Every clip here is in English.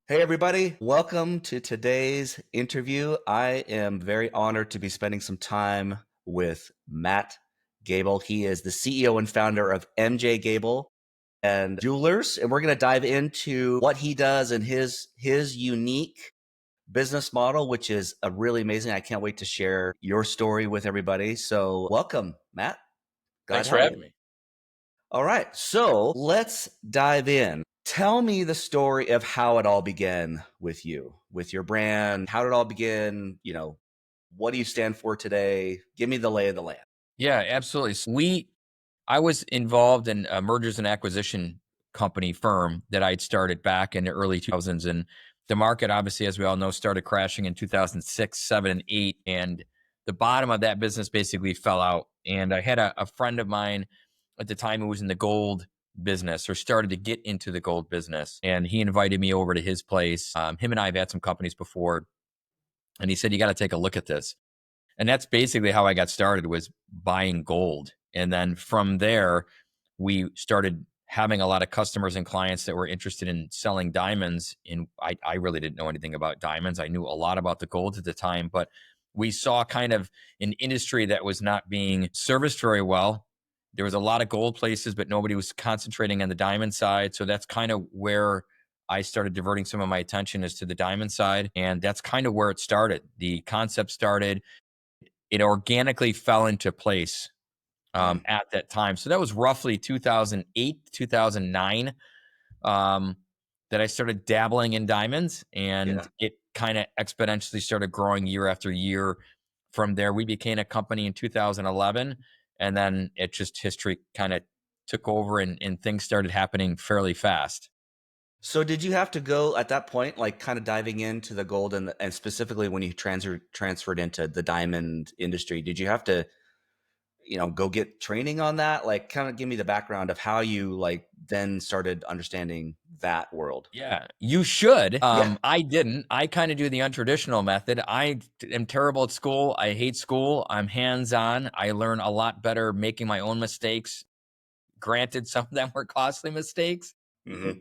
Hey, everybody. Welcome to today's interview. I am very honored to be spending some time with Matt Gabel. He is the CEO and founder of MJ Gabel and Jewelers, and we're going to dive into what he does and his unique business model, which is a really amazing. I can't wait to share your story with everybody. So, welcome, Matt. Glad Thanks to for have you. having me. All right, so let's dive in. Tell me the story of how it all began with you, with your brand. How did it all begin? What do you stand for today? Give me the lay of the land. Yeah, absolutely. I was involved in a mergers and acquisition company firm that I'd started back in the early 2000s. And the market, obviously, as we all know, started crashing in 2006, 7, and 8. And the bottom of that business basically fell out. And I had a friend of mine at the time who was in the gold business or started to get into the gold business. And he invited me over to his place. Him and I have had some companies before. And he said, "You got to take a look at this." And that's basically how I got started, was buying gold. And then from there, we started having a lot of customers and clients that were interested in selling diamonds. And I really didn't know anything about diamonds. I knew a lot about the gold at the time, but we saw kind of an industry that was not being serviced very well. There was a lot of gold places, but nobody was concentrating on the diamond side. So that's kind of where I started diverting some of my attention is to the diamond side. And that's kind of where it started. The concept started, it organically fell into place Mm, at that time. So that was roughly 2008, 2009, um, that I started dabbling in diamonds, and yeah. it kind of exponentially started growing year after year. From there, we became a company in 2011, and then it just history kind of took over, and things started happening fairly fast. So, did you have to go at that point, like kind of diving into the gold and specifically when you transferred into the diamond industry? Did you have to go get training on that? Like, kind of give me the background of how you like then started understanding that world. Yeah, you should. Yeah. I didn't. I kind of do the untraditional method. I am terrible at school. I hate school. I'm hands on. I learn a lot better making my own mistakes. Granted, some of them were costly mistakes, Hmm.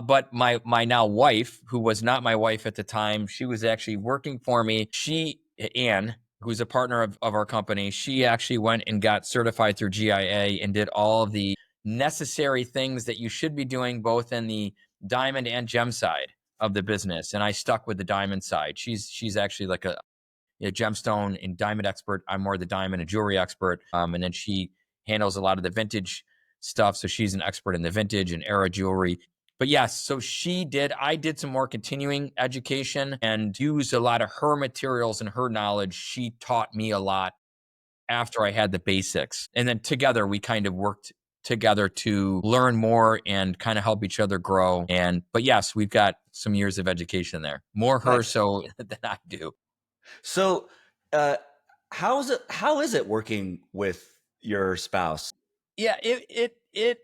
but my now wife, who was not my wife at the time, she was actually working for me. Anne, who's a partner of our company, she actually went and got certified through GIA and did all of the necessary things that you should be doing both in the diamond and gem side of the business. And I stuck with the diamond side. She's actually like a gemstone and diamond expert. I'm more the diamond and jewelry expert. And then she handles a lot of the vintage stuff. So she's an expert in the vintage and era jewelry. But yes, so she did. I did some more continuing education and used a lot of her materials and her knowledge. She taught me a lot after I had the basics. And then together we kind of worked together to learn more and kind of help each other grow. But yes, we've got some years of education there. More her Nice. so than I do. So, uh, how is it working with your spouse? Yeah, it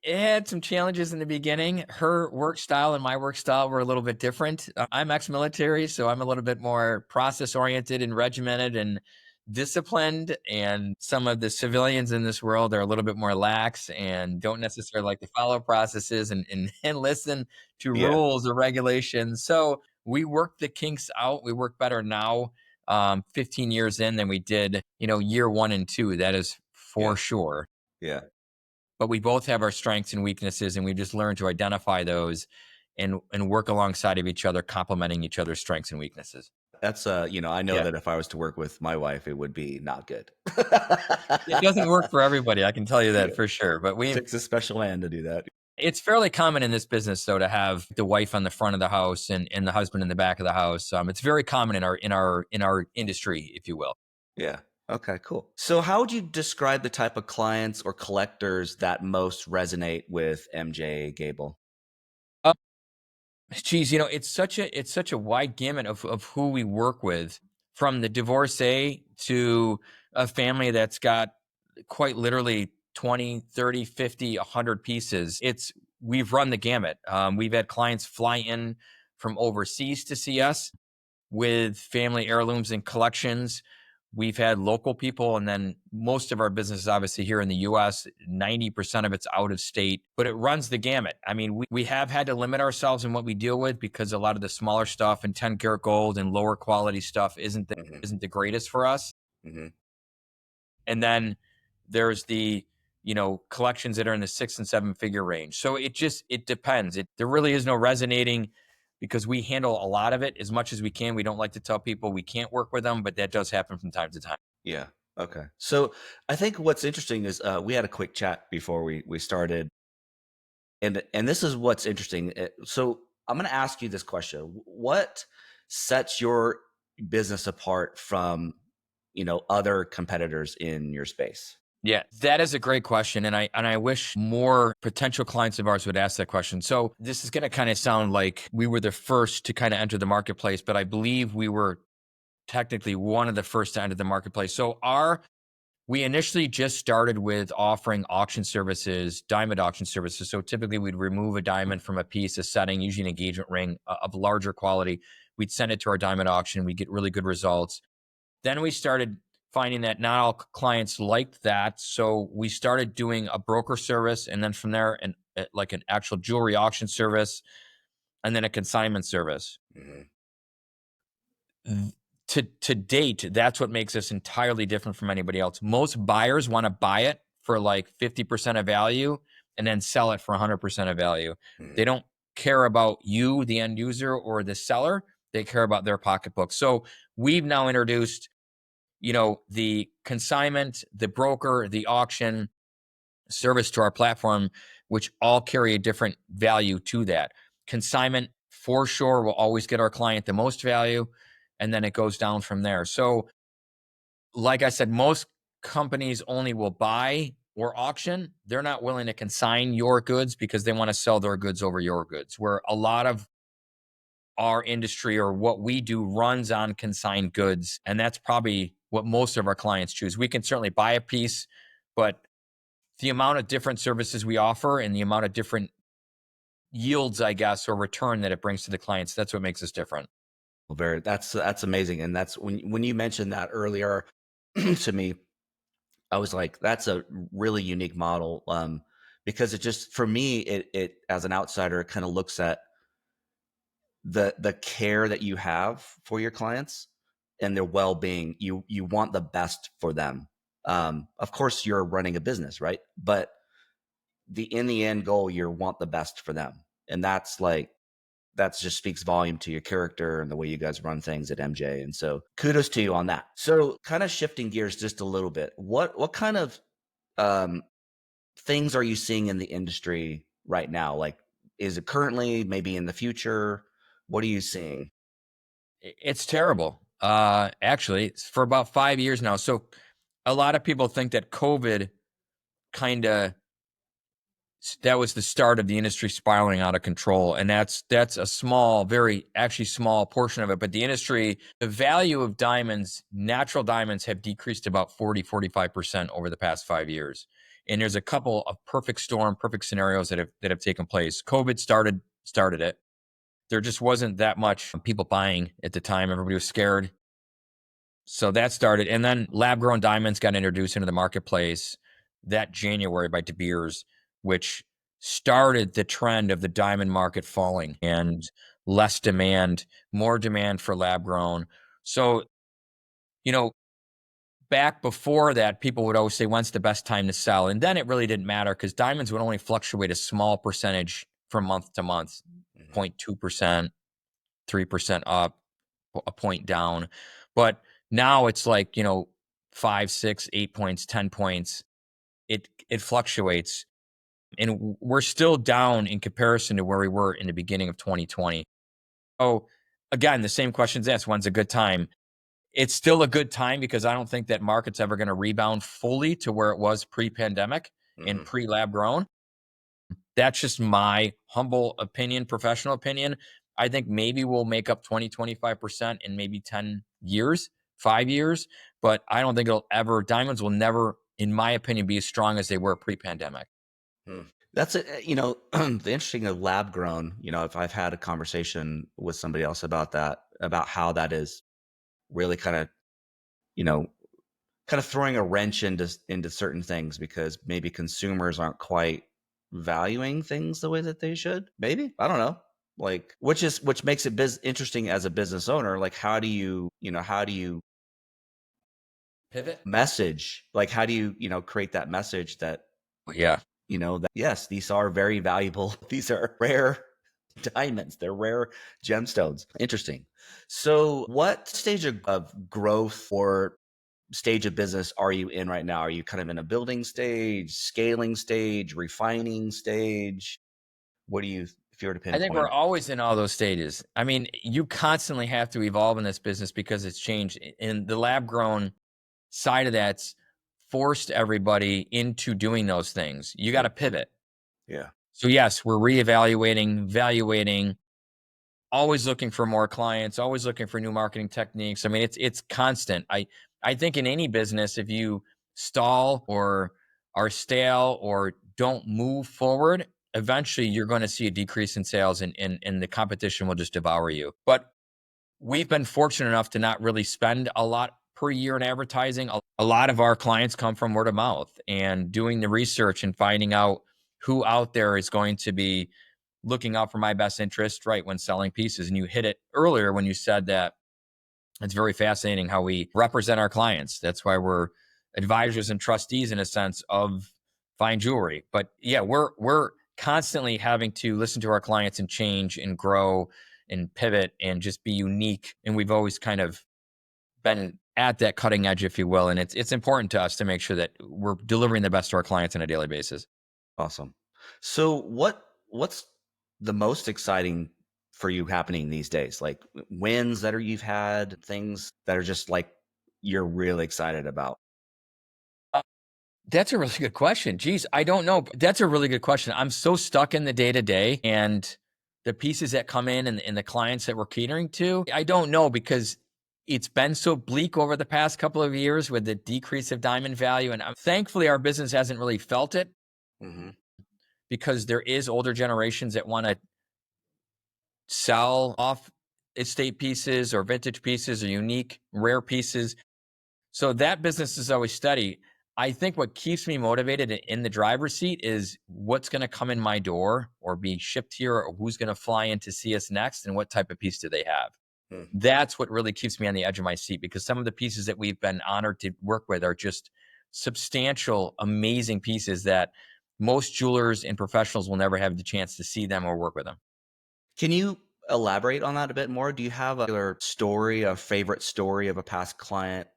had some challenges in the beginning. Her work style and my work style were a little bit different. I'm ex-military, so I'm a little bit more process oriented and regimented and disciplined. And some of the civilians in this world are a little bit more lax and don't necessarily like to follow processes and listen to Yeah. rules or regulations. So we work the kinks out. We work better now, 15 years in, than we did, year one and two. That is for Yeah. sure. Yeah. But we both have our strengths and weaknesses, and we just learn to identify those and work alongside of each other, complementing each other's strengths and weaknesses. That's I know Yeah. that if I was to work with my wife, it would be not good. It doesn't work for everybody, I can tell you that Yeah. for sure. But Takes a special man to do that. it's fairly common in this business though to have the wife on the front of the house and the husband in the back of the house. It's very common in our industry, if you will. Yeah. Okay, cool. So how would you describe the type of clients or collectors that most resonate with MJ Gable? Uh, Geez, it's such a wide gamut of who we work with, from the divorcee to a family that's got quite literally 20, 30, 50, 100 pieces. We've run the gamut. We've had clients fly in from overseas to see us with family heirlooms and collections. We've had local people, and then most of our business is obviously here in the US. 90% of it's out of state, but it runs the gamut. I mean, we have had to limit ourselves in what we deal with because a lot of the smaller stuff and 10 karat gold and lower quality stuff Hmm. isn't the greatest for us. Hmm. And then there's the, collections that are in the 6 and 7 figure range. So it depends. There really is no resonating because we handle a lot of it as much as we can. We don't like to tell people we can't work with them, but that does happen from time to time. Yeah. Okay. So I think what's interesting is we had a quick chat before we started, and this is what's interesting. So I'm going to ask you this question: what sets your business apart from other competitors in your space? Yeah, that is a great question, and I wish more potential clients of ours would ask that question. So this is going to kind of sound like we were the first to kind of enter the marketplace, but I believe we were technically one of the first to enter the marketplace. So we initially just started with offering auction services, diamond auction services. So typically we'd remove a diamond from a piece, a setting, usually an engagement ring of larger quality. We'd send it to our diamond auction. We'd get really good results. Then we started finding that not all clients liked that. So we started doing a broker service. And then from there, like an actual jewelry auction service, and then a consignment service. Hmm. To date, that's what makes us entirely different from anybody else. Most buyers want to buy it for like 50% of value and then sell it for 100% of value. Hmm. They don't care about you, the end user, or the seller. They care about their pocketbook. So we've now introduced, the consignment, the broker, the auction service to our platform, which all carry a different value to that. Consignment, for sure, will always get our client the most value, and then it goes down from there. So, like I said, most companies only will buy or auction. They're not willing to consign your goods because they want to sell their goods over your goods. Where a lot of our industry or what we do runs on consigned goods, and that's probably what most of our clients choose. We can certainly buy a piece, but the amount of different services we offer and the amount of different yields, I guess, or return that it brings to the clients, that's what makes us different. Well, that's amazing, and that's when you mentioned that earlier to me, I was like, that's a really unique model. Because it just for me, it as an outsider, it kind of looks at the care that you have for your clients and their well-being. You want the best for them. Of course, you're running a business, right? But in the end goal, you want the best for them, and that's just speaks volume to your character and the way you guys run things at MJ. And so, kudos to you on that. So, kind of shifting gears just a little bit, what kind of um, things are you seeing in the industry right now? Like, is it currently, maybe in the future? What are you seeing? It's terrible. Actually, it's for about 5 years now. So a lot of people think that COVID kind of that was the start of the industry spiraling out of control, and that's a small, very actually small portion of it. But the industry, the value of diamonds, natural diamonds, have decreased about 40-45% over the past 5 years. And there's a couple of perfect scenarios that have taken place. COVID started it. There just wasn't that much people buying at the time. Everybody was scared. So that started. And then lab grown diamonds got introduced into the marketplace that January by De Beers, which started the trend of the diamond market falling and less demand, more demand for lab grown. So, you know, back before that, people would always say, when's the best time to sell? And then it really didn't matter because diamonds would only fluctuate a small percentage from month to month, Mhm. 0.2%, 3% up, a point down. But now it's like, 5, 6, 8 points, 10 points. It fluctuates. And we're still down in comparison to where we were in the beginning of 2020. Oh, again, the same questions asked. When's a good time? It's still a good time because I don't think that market's ever going to rebound fully to where it was pre-pandemic and Mhm. pre-lab grown. That's just my humble opinion, professional opinion. I think maybe we'll make up 20-25% in maybe 10 years, 5 years, but I don't think diamonds will never, in my opinion, be as strong as they were pre-pandemic. Hmm. That's it. The interesting of lab grown. If I've had a conversation with somebody else about that, about how that is really kind of, kind of throwing a wrench into certain things because maybe consumers aren't quite valuing things the way that they should. Maybe, I don't know. Like, which makes it interesting as a business owner. Like, how do you Pivot. message? Like, how do you create that message that Yeah. that yes, these are very valuable. These are rare diamonds. They're rare gemstones. Interesting. So, what stage of growth or stage of business are you in right now? Are you kind of in a building stage, scaling stage, refining stage? What do you, if you were to I think we're pinpoint? always in all those stages. I mean, you constantly have to evolve in this business because it's changed. In the lab grown side of that's forced everybody into doing those things. You got Yeah. to pivot. Yeah. So yes, we're reevaluating, evaluating, always looking for more clients, always looking for new marketing techniques. I mean, it's constant. I think in any business, if you stall or are stale or don't move forward, eventually you're going to see a decrease in sales and the competition will just devour you. But we've been fortunate enough to not really spend a lot per year in advertising. A lot of our clients come from word of mouth and doing the research and finding out who out there is going to be looking out for my best interest, right, when selling pieces. And you hit it earlier when you said that it's very fascinating how we represent our clients. That's why we're advisors and trustees in a sense of fine jewelry. But yeah, we're constantly having to listen to our clients and change and grow and pivot and just be unique. And we've always kind of been at that cutting edge, if you will. And it's important to us to make sure that we're delivering the best to our clients on a daily basis. Awesome. So what's the most exciting for you happening these days? Like wins that you've had, things that are just like you're really excited about. That's a really good question. Geez, I don't know. That's a really good question. I'm so stuck in the day to day and the pieces that come in and the clients that we're catering to. I don't know because it's been so bleak over the past couple of years with the decrease of diamond value. And thankfully, our business hasn't really felt it Hmm. because there is older generations that want to sell off estate pieces or vintage pieces or unique, rare pieces. So that business is always steady. I think what keeps me motivated in the driver's seat is what's going to come in my door or be shipped here or who's going to fly in to see us next and what type of piece do they have. That's what really keeps me on the edge of my seat because some of the pieces that we've been honored to work with are just substantial, amazing pieces that most jewelers and professionals will never have the chance to see them or work with them. Can you elaborate on that a bit more? Do you have a particular story, a favorite story of a past client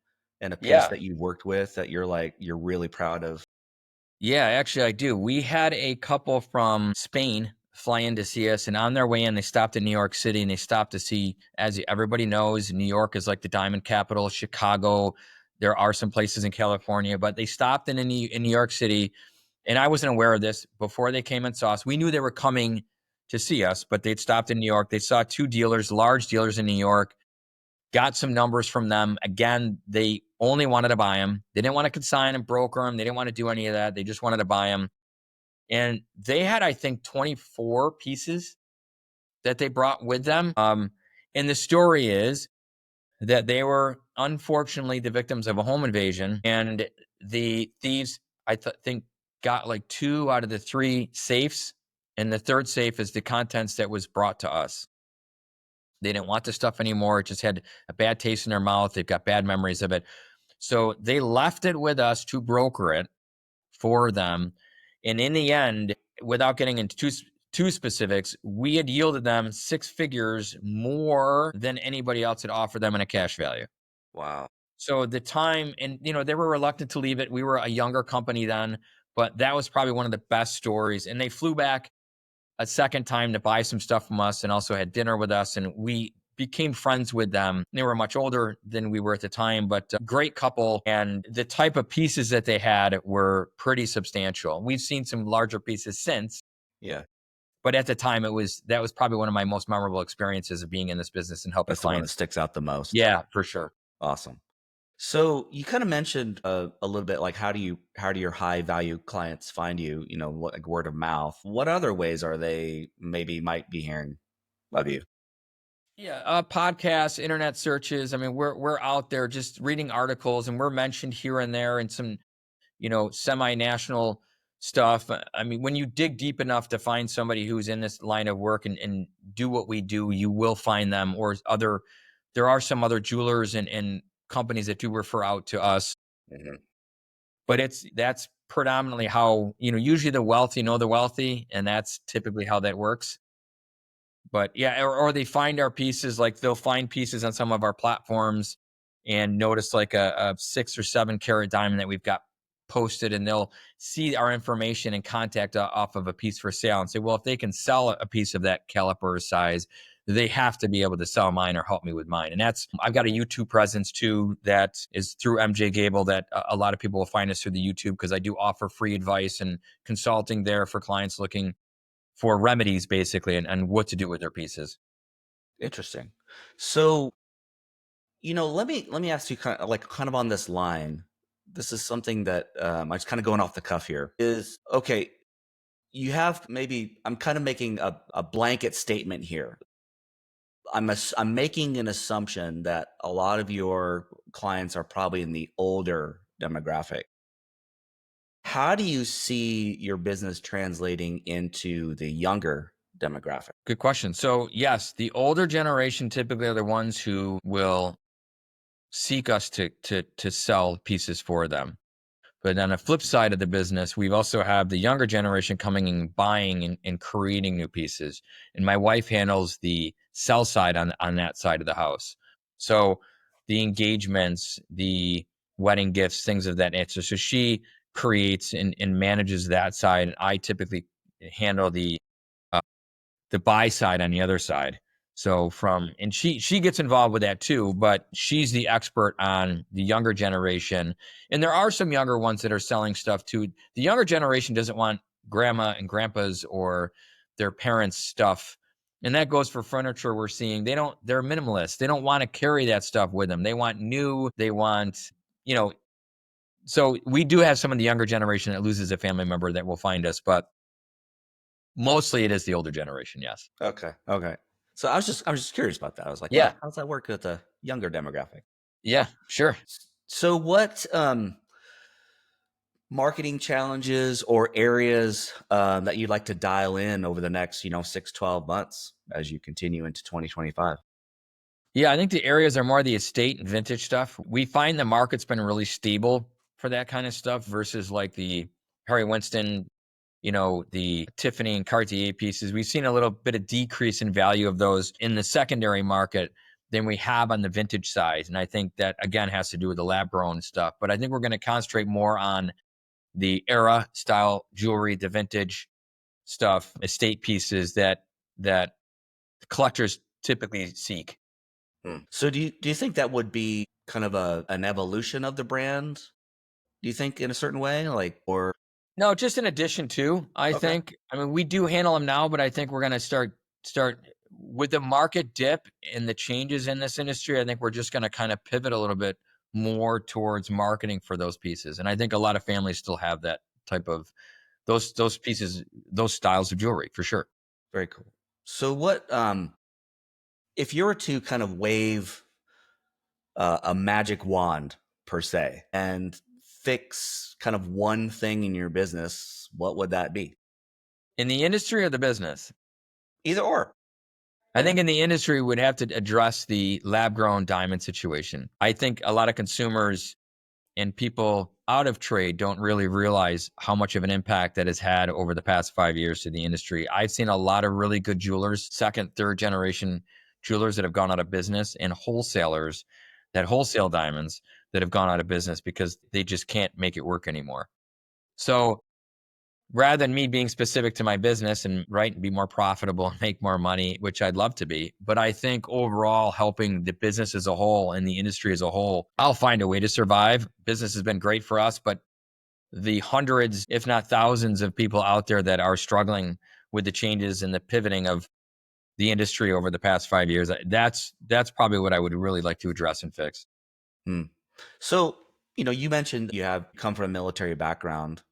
and a piece Yeah. that you worked with that you're really proud of? Yeah, actually, I do. We had a couple from Spain fly in to see us, and on their way in, they stopped in New York City and they stopped to see, as everybody knows, New York is like the diamond capital, Chicago. There are some places in California, but they stopped in New York City, and I wasn't aware of this before they came and saw us. We knew they were coming to see us, but they'd stopped in New York. They saw two dealers, large dealers in New York, got some numbers from them. Again, they only wanted to buy them. They didn't want to consign and broker them. They didn't want to do any of that. They just wanted to buy them. And they had, I think, 24 pieces that they brought with them. And the story is that they were unfortunately the victims of a home invasion. And the thieves, think, got like two out of the three safes. And the third safe is the contents that was brought to us. They didn't want the stuff anymore. It just had a bad taste in their mouth. They've got bad memories of it. So they left it with us to broker it for them. And in the end, without getting into too specifics, we had yielded them six figures more than anybody else had offered them in a cash value. Wow. So the time, and they were reluctant to leave it. We were a younger company then, but that was probably one of the best stories. And they flew back a second time to buy some stuff from us and also had dinner with us. And we became friends with them. They were much older than we were at the time, but a great couple. And the type of pieces that they had were pretty substantial. We've seen some larger pieces since, Yeah. but at the time that was probably one of my most memorable experiences of being in this business and helping That's the one that clients. sticks out the most. Yeah, for sure. Awesome. So you kind of mentioned a little bit like how do your high value clients find you? Like word of mouth. What other ways are they maybe might be hearing of you? Yeah, podcasts, internet searches. I mean, we're out there just reading articles, and we're mentioned here and there in some, semi-national stuff. I mean, when you dig deep enough to find somebody who's in this line of work and do what we do, you will find them. Or other, there are some other jewelers and companies that do refer out to us, Mhm. but that's predominantly how, usually the wealthy know the wealthy, and that's typically how that works. But yeah, or they find our pieces, like they'll find pieces on some of our platforms and notice like a 6 or 7 carat diamond that we've got posted, and they'll see our information and contact off of a piece for sale and say, well, if they can sell a piece of that caliper or size, they have to be able to sell mine or help me with mine. And that's, I've got a YouTube presence too that is through MJ Gabel, that a lot of people will find us through the YouTube, because I do offer free advice and consulting there for clients looking for remedies basically, and what to do with their pieces. Interesting. So, let me ask you kind of on this line. This is something that I'm just kind of going off the cuff here. Is okay. You have maybe I'm kind of making a blanket statement here. I'm making an assumption that a lot of your clients are probably in the older demographic. How do you see your business translating into the younger demographic? Good question. So yes, the older generation typically are the ones who will seek us to sell pieces for them. But on the flip side of the business, we've also have the younger generation coming and buying and creating new pieces. And my wife handles the sell side on that side of the house. So the engagements, the wedding gifts, things of that nature. So she creates and manages that side. And I typically handle uh, the buy side on the other side. So and she gets involved with that too, but she's the expert on the younger generation. And there are some younger ones that are selling stuff too. The younger generation doesn't want grandma and grandpa's or their parents' stuff. And that goes for furniture. We're seeing they're minimalist. They don't want to carry that stuff with them. They want new, they want, you know, so we do have some of the younger generation that loses a family member that will find us, but mostly it is the older generation. Yes. Okay. Okay. So I was just curious about that. I was like, Yeah. wow, how's that work with the younger demographic? Yeah, sure. So what marketing challenges or areas that you'd like to dial in over the next, 6-12 months as you continue into 2025? Yeah, I think the areas are more the estate and vintage stuff. We find the market's been really stable for that kind of stuff versus like the Harry Winston, the Tiffany and Cartier pieces. We've seen a little bit of decrease in value of those in the secondary market than we have on the vintage side. And I think that again has to do with the lab grown stuff. But I think we're going to concentrate more on the era style jewelry, the vintage stuff, estate pieces that collectors typically seek. So do you think that would be kind of an evolution of the brand? Do you think in a certain way, like or No, just in addition to, I okay, think. I mean, we do handle them now, but I think we're going to start with the market dip and the changes in this industry. I think we're just going to kind of pivot a little bit more towards marketing for those pieces. And I think a lot of families still have that type of those pieces, those styles of jewelry for sure. very cool. So what if you were to kind of wave a magic wand per se and fix kind of one thing in your business, what would that be? In the industry or the business, Either or. I think in the industry would have to address the lab grown diamond situation. I think a lot of consumers and people out of trade don't really realize how much of an impact that has had over the past 5 years to the industry. I've seen a lot of really good jewelers, second, third generation jewelers that have gone out of business, and wholesalers that wholesale diamonds that have gone out of business because they just can't make it work anymore. So rather than me being specific to my business and right and be more profitable and make more money, which I'd love to be, but I think overall helping the business as a whole and the industry as a whole, I'll find a way to survive. Business has been great for us, but the hundreds, if not thousands of people out there that are struggling with the changes and the pivoting of the industry over the past 5 years, that's probably what I would really like to address and fix. Hmm. So, you mentioned you have come from a military background.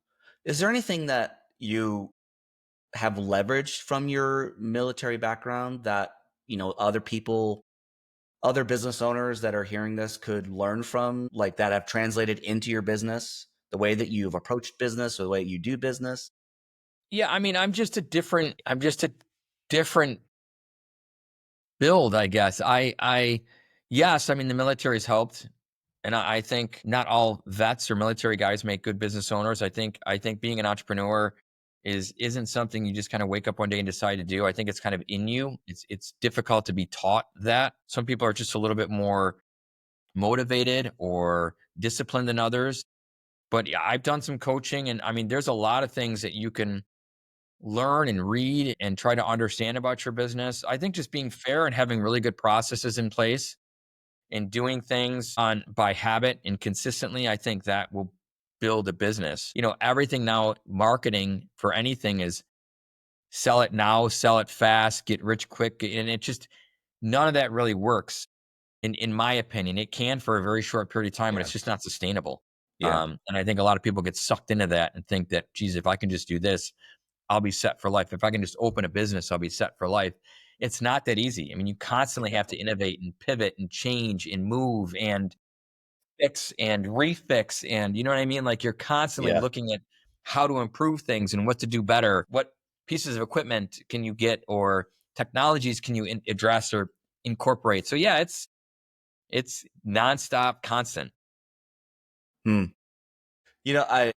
Is there anything that you have leveraged from your military background that other people, other business owners that are hearing this could learn from, like that have translated into your business, the way that you've approached business or the way you do business? Yeah, I mean, I'm just a different build, I guess. Yes, I mean, the military's helped. And I think not all vets or military guys make good business owners. I think being an entrepreneur isn't something you just kind of wake up one day and decide to do. I think it's kind of in you. It's difficult to be taught that. Some people are just a little bit more motivated or disciplined than others. But yeah, I've done some coaching, and I mean, there's a lot of things that you can learn and read and try to understand about your business. I think just being fair and having really good processes in place and doing things on by habit and consistently, I think that will build a business. Everything now, marketing for anything is sell it now, sell it fast, get rich quick. And it just, none of that really works. In my opinion, it can for a very short period of time, but Yeah. it's just not sustainable. Yeah. And I think a lot of people get sucked into that and think that, geez, if I can just do this, I'll be set for life. If I can just open a business, I'll be set for life. It's not that easy. I mean, you constantly have to innovate and pivot and change and move and fix and refix. And you know what I mean? Like you're constantly Yeah. looking at how to improve things and what to do better. What pieces of equipment can you get or technologies can you address or incorporate? So yeah, it's nonstop, constant. Hmm. You know, I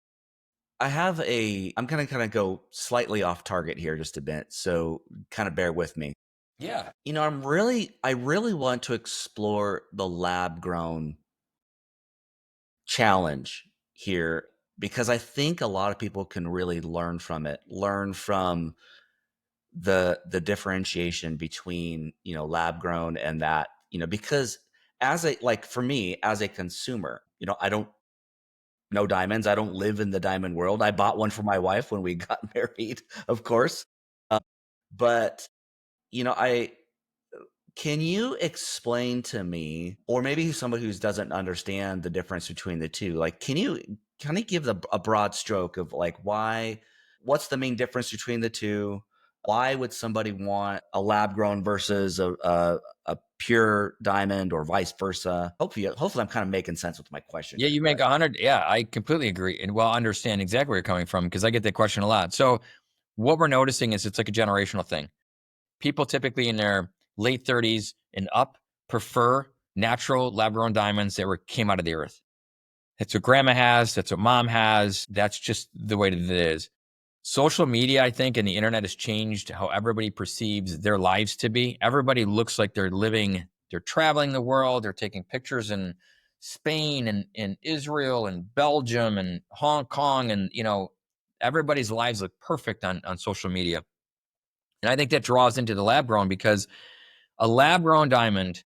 have a I'm gonna kind of go slightly off target here just a bit, so kind of bear with me. Yeah. I really want to explore the lab grown challenge here because I think a lot of people can really learn from it, learn from the differentiation between, lab grown and that, because as a like for me as a consumer, I don't know diamonds. I don't live in the diamond world. I bought one for my wife when we got married, of course. Uh, but I can you explain to me, or maybe somebody who doesn't understand the difference between the two, like, can you kind of give a broad stroke of like what's the main difference between the two? Why would somebody want a lab grown versus a pure diamond or vice versa? Hopefully I'm kind of making sense with my question Yeah, here, you but make 100. Yeah, I completely agree and well understand exactly where you're coming from because I get that question a lot. So what we're noticing is it's like a generational thing. People typically in their late 30s and up prefer natural lab grown diamonds that came out of the earth. That's what grandma has. That's what mom has. That's just the way that it is. Social media, I think, and the internet has changed how everybody perceives their lives to be. Everybody looks like they're traveling the world, they're taking pictures in Spain and Israel and Belgium and Hong Kong. And, everybody's lives look perfect on social media. And I think that draws into the lab grown because a lab grown diamond,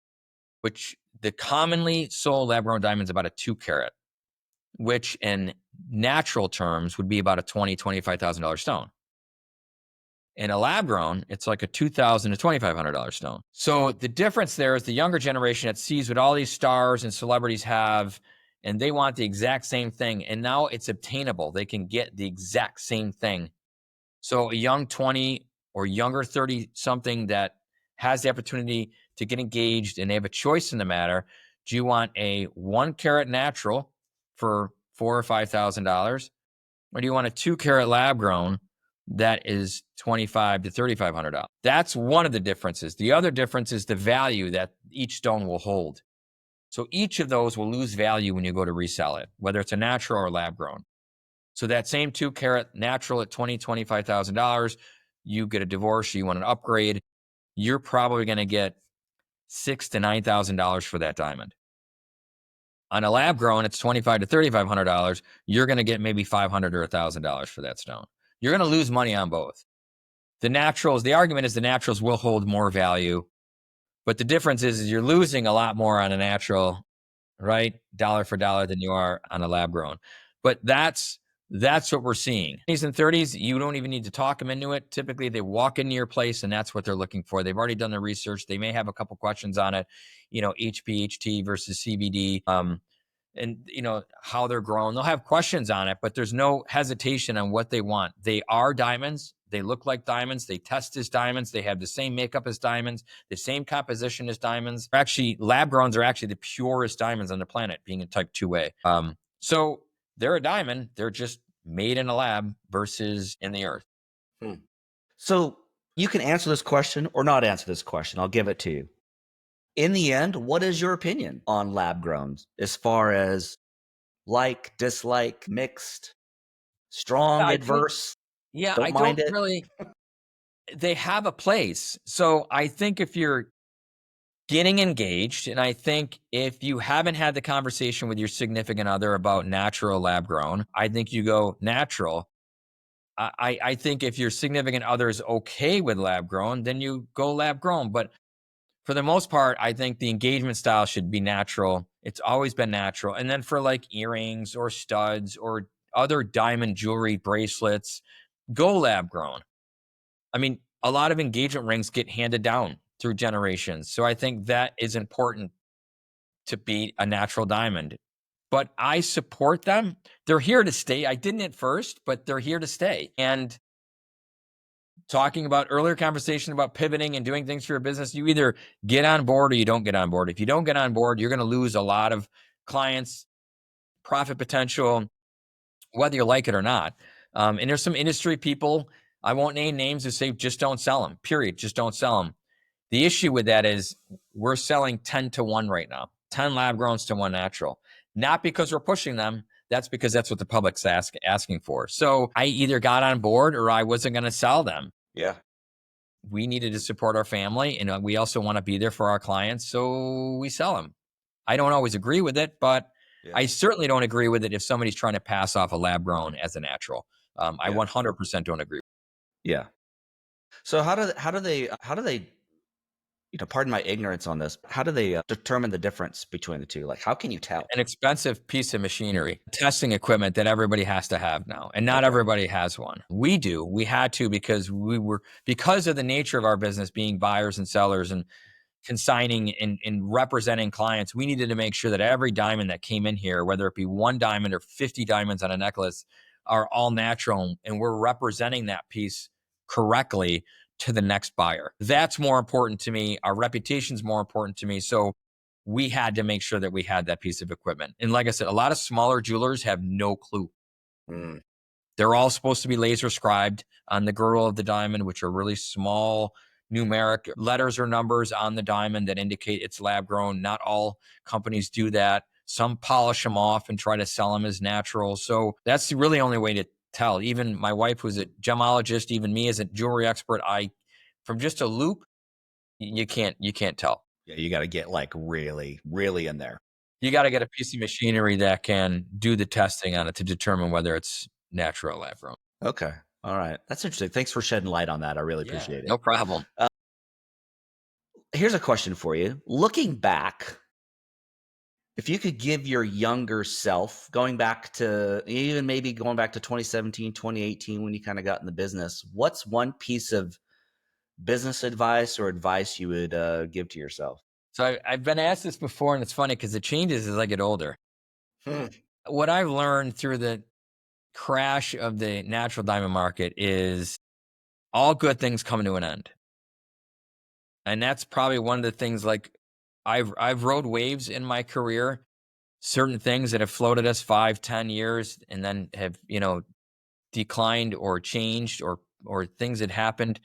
which the commonly sold lab grown diamond is about a 2 carat, which in natural terms would be about a $25,000 stone. In a lab grown, it's like a $2,000 to $2,500 stone. So the difference there is the younger generation that sees what all these stars and celebrities have, and they want the exact same thing. And now it's obtainable. They can get the exact same thing. So a young 20 or younger 30 something that has the opportunity to get engaged and they have a choice in the matter. Do you want a 1 carat natural for $4,000 or $5,000? Or do you want a 2 carat lab grown that is $2,500 to $3,500? That's one of the differences. The other difference is the value that each stone will hold. So each of those will lose value when you go to resell it, whether it's a natural or lab grown. So that same 2 carat natural at $25,000, you get a divorce, you want an upgrade, you're probably going to get $6,000 to $9,000 for that diamond. On a lab grown, it's $2,500 to $3,500. You're going to get maybe $500 or $1,000 for that stone. You're going to lose money on both. The argument is the naturals will hold more value, but the difference is you're losing a lot more on a natural, right? Dollar for dollar than you are on a lab grown. But that's what we're seeing. 20s and 30s, you don't even need to talk them into it. Typically, they walk into your place and that's what they're looking for. They've already done their research. They may have a couple questions on it, HPHT versus CBD, and how they're grown. They'll have questions on it, but there's no hesitation on what they want. They are diamonds. They look like diamonds. They test as diamonds. They have the same makeup as diamonds, the same composition as diamonds. Actually, lab growns are actually the purest diamonds on the planet, being in type 2A. So they're a diamond. They're just made in a lab versus in the earth. Hmm. So you can answer this question or not answer this question. I'll give it to you. In the end, what is your opinion on lab growns as far as like, dislike, mixed, strong, I think, adverse, yeah, don't I mind don't it? really, they have a place. So I think if you're getting engaged, and I think if you haven't had the conversation with your significant other about natural lab grown, I think you go natural. I think if your significant other is okay with lab grown, then you go lab grown. But for the most part, I think the engagement style should be natural. It's always been natural. And then for like earrings or studs or other diamond jewelry, bracelets, go lab grown. I mean, a lot of engagement rings get handed down through generations. So I think that is important to be a natural diamond. But I support them. They're here to stay. I didn't at first, but they're here to stay. And talking about earlier conversation about pivoting and doing things for your business, you either get on board or you don't get on board. If you don't get on board, you're going to lose a lot of clients, profit potential, whether you like it or not. And there's some industry people, I won't name names, who say just don't sell them, period. Just don't sell them. The issue with that is we're selling 10 to 1 right now, 10 lab growns to 1 natural. Not because we're pushing them. That's because that's what the public's asking for. So I either got on board or I wasn't going to sell them. Yeah. We needed to support our family, and we also want to be there for our clients. So we sell them. I don't always agree with it, but Yeah. I certainly don't agree with it if somebody's trying to pass off a lab grown as a natural. I Yeah. 100% don't agree. Yeah. So how do they pardon my ignorance on this. How do they determine the difference between the two? Like, how can you tell? An expensive piece of machinery, testing equipment that everybody has to have now, and not Okay. everybody has one. We do. We had to because of the nature of our business being buyers and sellers and consigning and representing clients. We needed to make sure that every diamond that came in here, whether it be 1 diamond or 50 diamonds on a necklace, are all natural, and we're representing that piece correctly to the next buyer. That's more important to me. Our reputation's more important to me. So we had to make sure that we had that piece of equipment. And like I said, a lot of smaller jewelers have no clue. Mm. They're all supposed to be laser scribed on the girdle of the diamond, which are really small numeric letters or numbers on the diamond that indicate it's lab grown. Not all companies do that. Some polish them off and try to sell them as natural. So that's the really only way to tell. Even my wife, who's a gemologist, even me as a jewelry expert, from just a loop, you can't tell. Yeah, you got to get like really, really in there. You got to get a piece of machinery that can do the testing on it to determine whether it's natural or lab grown. Okay. All right. That's interesting. Thanks for shedding light on that. I really Yeah, appreciate it. no problem. Here's a question for you. Looking back, if you could give your younger self, going back to even maybe going back to 2017, 2018, when you kind of got in the business, what's one piece of business advice or advice you would give to yourself? So I've been asked this before, and it's funny because it changes as I get older. Hmm. What I've learned through the crash of the natural diamond market is all good things come to an end. And that's probably one of the things, like I've rode waves in my career, certain things that have floated us 5-10 years and then have, declined or changed or things that happened.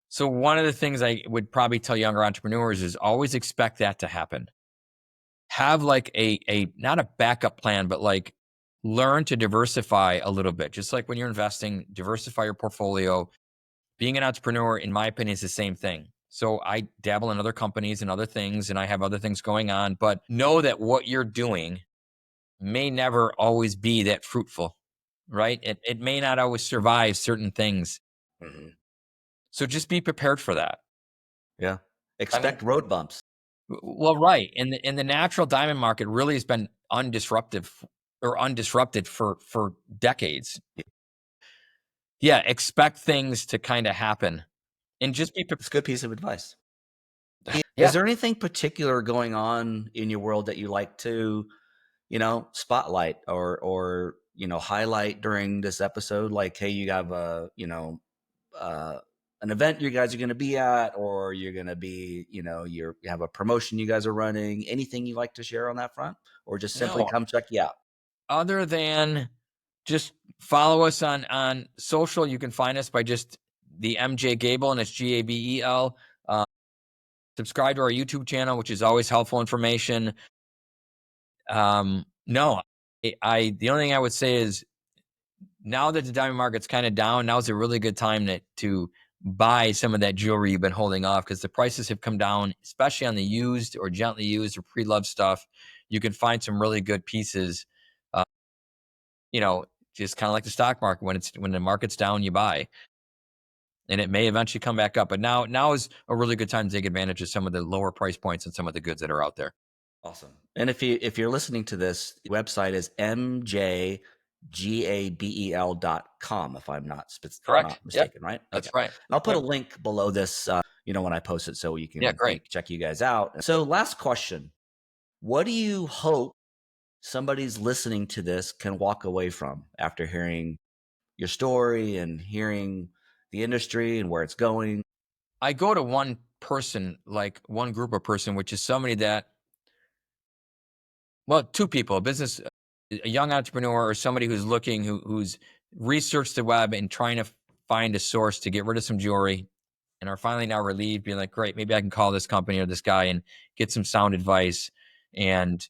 So one of the things I would probably tell younger entrepreneurs is always expect that to happen. Have like a not a backup plan, but like learn to diversify a little bit. Just like when you're investing, diversify your portfolio. Being an entrepreneur, in my opinion, is the same thing. So I dabble in other companies and other things, and I have other things going on, but know that what you're doing may never always be that fruitful, right? It may not always survive certain things. Mhm. So just be prepared for that. Yeah. I mean, Expect road bumps. well, right. And the natural diamond market really has been undisrupted for decades. Yeah, expect things to kind of happen and just be It's a good piece of advice. Is yeah. there anything particular going on in your world that you like to, spotlight or highlight during this episode? Like, hey, you have a, an event you guys are going to be at, or you're going to be, you have a promotion you guys are running, anything you'd like to share on that front, or just simply No, come check you out? other than just follow us on social. You can find us by just the MJ Gabel, and it's Gabel. Subscribe to our YouTube channel, which is always helpful information. No, the only thing I would say is, now that the diamond market's kind of down, now's a really good time to buy some of that jewelry you've been holding off, because the prices have come down, especially on the used or gently used or pre-loved stuff. You can find some really good pieces. Uh, just kind of like the stock market. When the market's down, you buy, and it may eventually come back up. But now is a really good time to take advantage of some of the lower price points and some of the goods that are out there. Awesome. And if you're listening to this, the website is mjgabel.com, if I'm not Correct. not Yep. mistaken, right? Okay. That's right. And I'll put a Yep. link below this, when I post it, so you Yeah. can Great. check you guys out. So, last question: what do you hope somebody's listening to this can walk away from after hearing your story and hearing the industry and where it's going? I go to one person, like one group of person, which is somebody that, well, two people, a young entrepreneur, or somebody who's looking, who's researched the web and trying to find a source to get rid of some jewelry, and are finally now relieved, being like, great, maybe I can call this company or this guy and get some sound advice and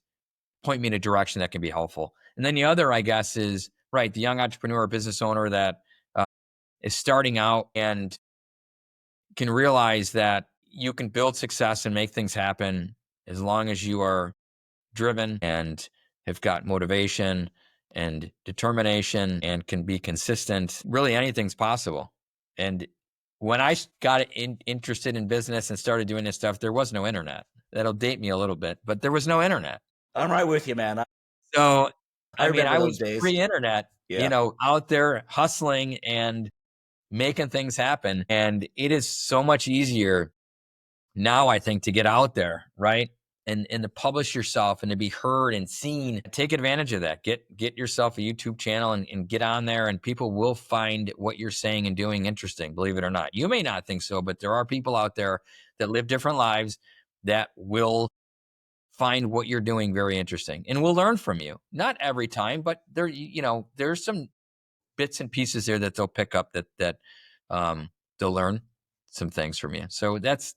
point me in a direction that can be helpful. And then the other, I guess, is right, the young entrepreneur or business owner that is starting out and can realize that you can build success and make things happen as long as you are driven and have got motivation and determination and can be consistent. Really, anything's possible. And when I got interested in business and started doing this stuff, there was no internet. That'll date me a little bit, but there was no internet. I'm right with you, man. So, I I mean, remember I those was days. pre-internet, Yeah. out there hustling and making things happen. And it is so much easier now, I think, to get out there, right? And to publish yourself and to be heard and seen. Take advantage of that. Get yourself a YouTube channel and get on there, and people will find what you're saying and doing interesting, believe it or not. You may not think so, but there are people out there that live different lives that will find what you're doing very interesting and will learn from you. Not every time, but there's some bits and pieces there that they'll pick up, that they'll learn some things from you. So that's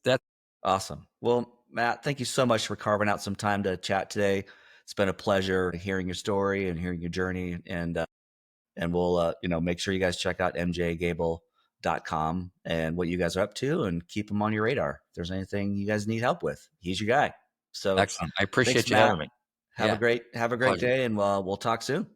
Awesome. Well, Matt, thank you so much for carving out some time to chat today. It's been a pleasure hearing your story and hearing your journey. And we'll, make sure you guys check out mjgabel.com and what you guys are up to, and keep them on your radar. If there's anything you guys need help with, he's your guy. So excellent. I thanks, appreciate you Matt. having me. Have a Yeah, great pleasure. day, and we'll talk soon.